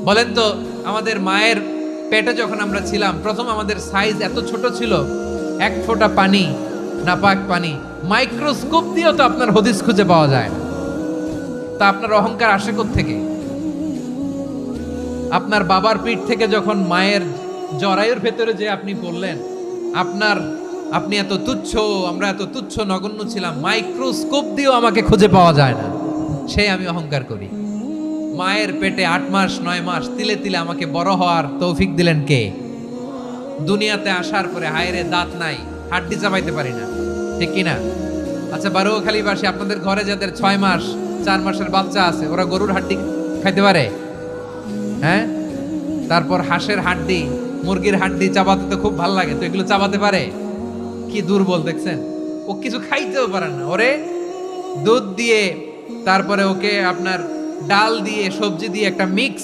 বলেন তো, আমাদের মায়ের পেটে যখন আমরা ছিলাম, প্রথম আমাদের সাইজ এত ছোট ছিল, এক ফোঁটা পানি, নাপাক পানি, মাইক্রোস্কোপ দিয়েও তো আপনার হদিস খুঁজে পাওয়া যায় না। তা আপনার অহংকার আসে থেকে? আপনার বাবার পিঠ থেকে যখন মায়ের জরায়ুর ভেতরে যে আপনি বললেন আপনি এত তুচ্ছ, আমরা এত তুচ্ছ নগণ্য ছিলাম, মাইক্রোস্কোপ দিয়েও আমাকে খুঁজে পাওয়া যায় না, সেই আমি অহংকার করি। মায়ের পেটে 8 মাস 9 মাস তিলে তিলে আমাকে বড় হওয়ার তৌফিক দিলেন কে? দুনিয়াতে আসার পরে হায়রে দাঁত নাই, হাড্ডি চাবাইতে পারি না, ঠিক কিনা? আচ্ছা, বারোখালীবাসী, আপনাদের ঘরে যাদের 6 মাস 4 মাসের বাচ্চা আছে, ওরা গরুর হাড্ডি খাইতে পারে? হ্যাঁ। তারপর হাঁসের হাড্ডি, মুরগির হাড্ডি চাবাতে তো খুব ভালো লাগে, তো এগুলো চাবাতে পারে? কি দুর্বল দেখছেন, ও কিছু খাইতেও পারে না। ওরে দুধ দিয়ে, তারপরে ওকে আপনার ডাল দিয়ে, সবজি দিয়ে একটা মিক্স